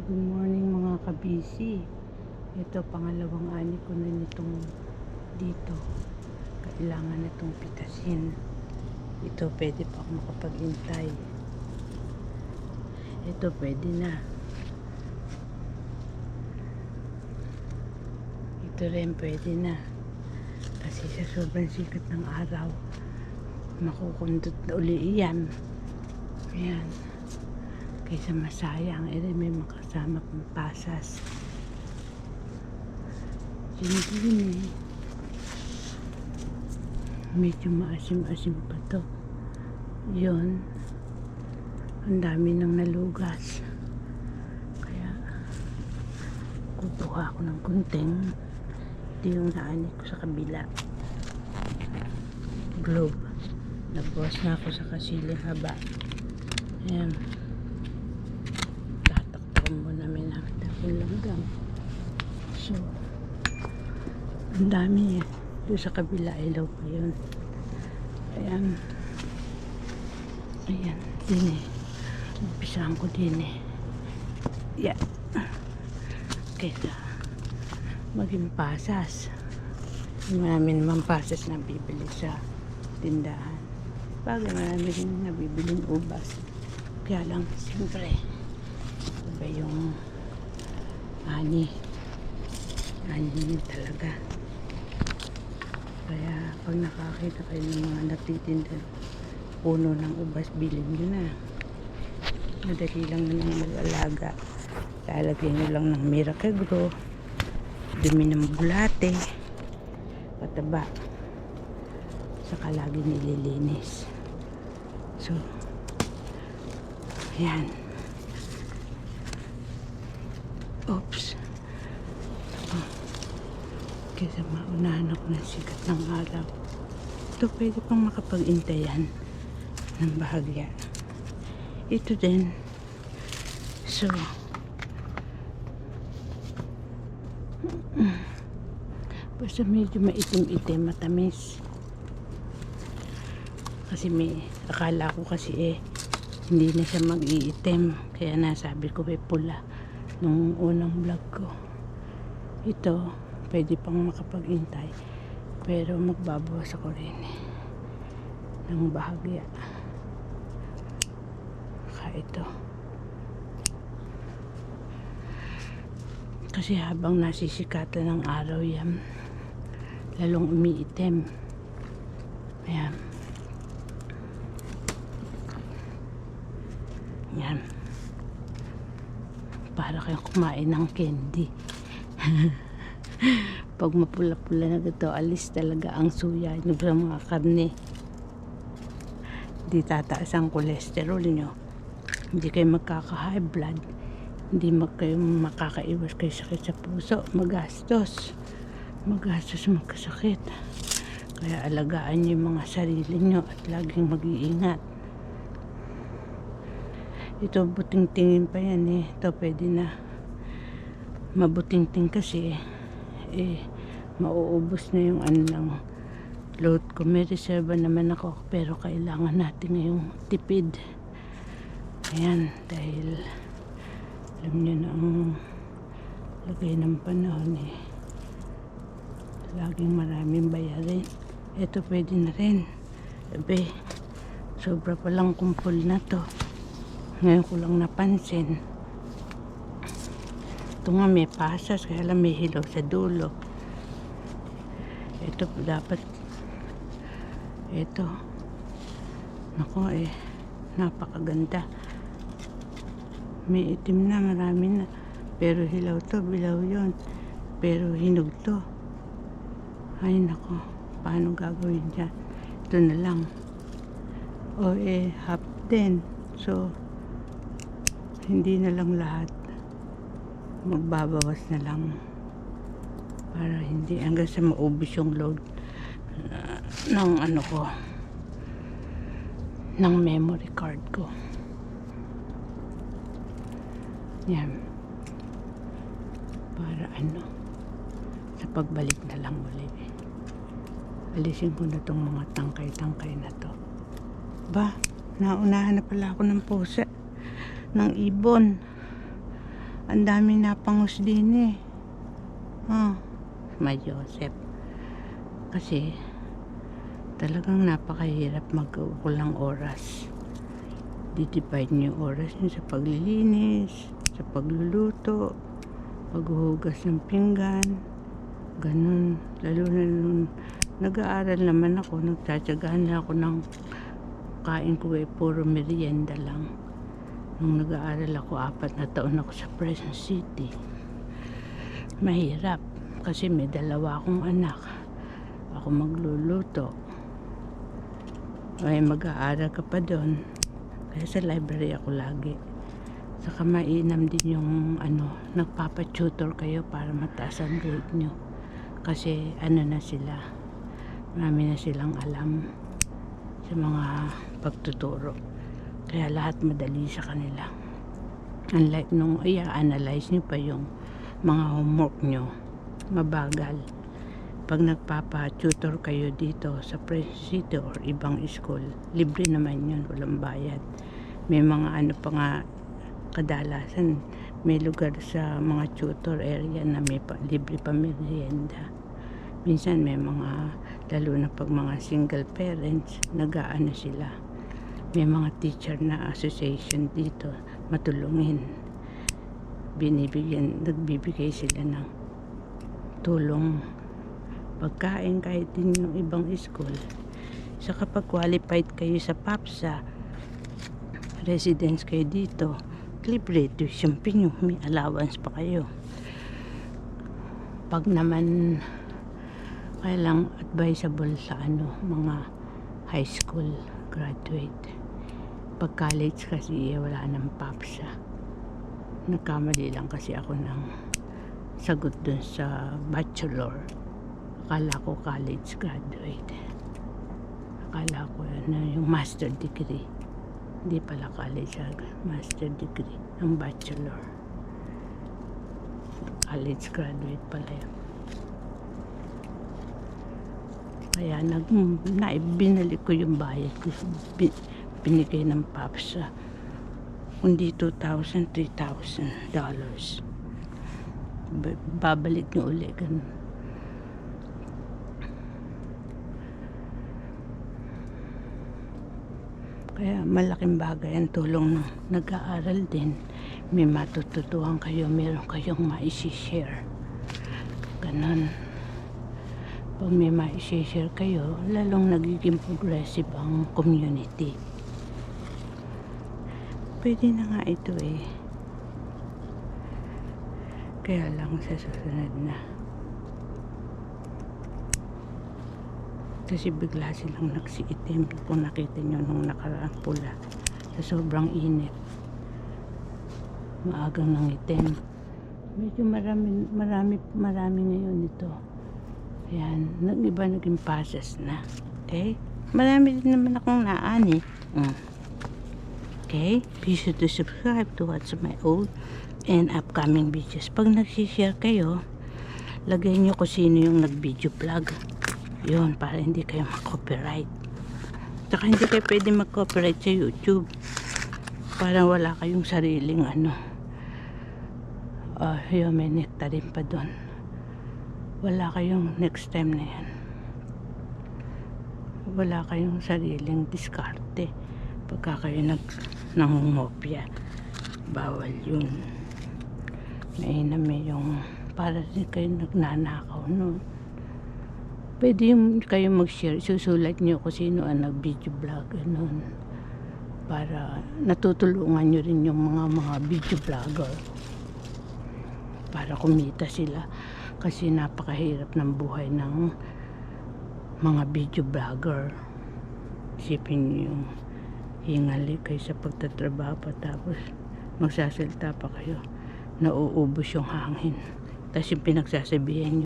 Good morning mga kabisi. Ito pangalawang ani ko na nitong dito. Kailangan na itong pitasin. Ito pwede pa ako makapag-intay. Ito pwede na. Ito rin pwede na. Kasi sa sobrang sikat ng araw, makukundot na uli iyan. Ayan. Kaysa masayang, may makasama pang pasas. Hindi medyo maasim-asim pa to. Yun, ang dami nang nalugas. Kaya kukuha ako ng kunting. Ito yung naani ko sa kabila. Globe. Nagbuwas na ako sa kasiling haba. Ayan. Tatakpan mo namin ang dahon langgam. So, ang dami eh. Doon sa kabila, ilaw pa yun. Ayan. Ayan. Din eh. Umpisaan ko din eh. Yeah. Kaya maging pasas. Marami naman pasas na bibili sa tindahan. Bagay marami rin nabibiling ubas. Kaya lang, siyempre, iba yung ani talaga. Kaya pag nakakita kayo ng mga nagtitinda puno ng ubas, bilhin nyo na. Madali lang na mag-alaga. Lalagyan nyo lang ng Miracle Grow, dumi ng bulate, pataba, saka lagi nililinis. So yan. Oops. Kaysa maunahan ako ng sikat ng araw. Ito pwede pang makapag-intayan ng bahagya. Ito din. So basta medyo maitim-itim, matamis. Kasi akala ko kasi hindi na siya mag-iitim. Kaya nasabi ko pula nung unang vlog ko. Ito pwede pang makapag-intay, pero magbabawas ako rin ng bahagya. Ito kasi habang nasisikatan ng araw yan, lalong umiitim. Ayan. Yan, para kayong kumain ng candy. Pag mapula-pula na ito, alis talaga ang suya nyo sa mga karne. Hindi tataas ang kolesterol nyo, hindi kayo magkaka-high blood, hindi kayo makakaiwas kayo sakit sa puso, magastos magkasakit. Kaya alagaan nyo yung mga sarili nyo at laging mag-iingat. Ito buting-tingin pa yan eh. Ito pwede na mabuting-ting kasi mauubos na yung ng load ko. May reserva naman ako, pero kailangan natin ngayong tipid. Ayan, dahil alam nyo na ang lagay ng panahon eh, laging maraming bayarin. Ito pwede na rin. Sobra palang kumpul na to. Ngayon ko lang napansin. Ito nga may pasas, kaya lang may hilaw sa dulo. Ito dapat, ito nako napakaganda. May itim na, marami na, pero hilaw to, bilaw yon, pero hinog to. Ay nako, paano gagawin dyan? Ito na lang. Half din. So hindi na lang lahat, magbabawas na lang para hindi hanggang sa maubos yung load ng ko, ng memory card ko. Yan, para sa pagbalik na lang ulit, alisin ko na tong mga tangkay-tangkay na to. Naunahan na pala ako ng pusa ng ibon. Ang dami napangos din eh. May Joseph. Kasi talagang napakahirap magkukulang oras. Didivide niyo oras niyo sa paglilinis, sa pagluluto, paghuhugas ng pinggan, ganun. Lalo na nung nag-aaral naman ako, nagtsatsagaan na ako ng kain ko puro merienda lang. Nung nag-aaral ako, 4 na taon ako sa Quezon City. Mahirap kasi may 2 akong anak. Ako magluluto. Ay mag-aaral ka pa doon. Kaya sa library ako lagi. Saka mainam din yung nagpapatutor kayo para mataas ang grade nyo. Kasi na sila. Marami na silang alam sa mga pagtuturo. Kaya lahat madali sa kanila. Unlike nung i-analyze nyo pa yung mga homework nyo, mabagal. Pag nagpapa-tutor kayo dito sa Quezon City or ibang school, libre naman yun, walang bayad. May mga pa nga, kadalasan may lugar sa mga tutor area na may libre pa merienda. Minsan may mga, lalo na pag mga single parents, nag-aano sila. May mga teacher na association dito, matulungin. Nagbibigay sila ng tulong, pagkain kahit din yung ibang school. So kapag qualified kayo sa PAPSA, residence kayo dito, libre tuition fee nyo, may allowance pa kayo. Pag naman kailang advisable sa mga high school graduate. Pag college kasi wala ng PAPSA. Nagkamali lang kasi ako ng sagot dun sa bachelor. Akala ko college graduate. Akala ko yung master degree. Hindi pala college, master degree. Ang bachelor. College graduate pala yun. Kaya binalik ko yung bayad ko. Binigay ng PAPSA. Kundi $2,000, $3,000. Babalik nyo ulit. Ganun. Kaya malaking bagay ang tulong ng nag-aaral din. May matututuhan kayo, meron kayong ma-share. Ganon. Pag may ma-share kayo, lalong nagiging progressive ang community. Pwede na nga ito eh. Kaya lang sa susunod na. Kasi bigla silang nagsiitim kung nakita nyo nung nakaraang pula sa sobrang init. Maagang nangitim. Medyo marami ngayon ito. Ayan, iba naging passes na. Okay? Marami din naman akong naani. Okay? Be sure to subscribe to watch my old and upcoming videos. Pag nagsishare kayo, lagay nyo kung sino yung nag-video vlog. Yun, para hindi kayo mag-copyright. Saka hindi kayo pwede mag-copyright sa YouTube. Para wala kayong sariling yun, may nectarine pa doon. Wala kayong next time na yan. Wala kayong sariling diskarte. Pagka kayo nangungopya, bawal yun. Mainam yung para din kayo nagnanakaw nun. Pwede kayo mag-share. Susulat nyo kung sino ang nag-video vlog. Ganun. Para natutulungan nyo rin yung mga video vlogger. Para kumita sila. Kasi napakahirap ng buhay ng mga video vlogger. Isipin nyo yung hingali kayo sa pagtatrabaho pa tapos magsasalita pa kayo. Nauubos yung hangin. Tapos yung pinagsasabihan nyo.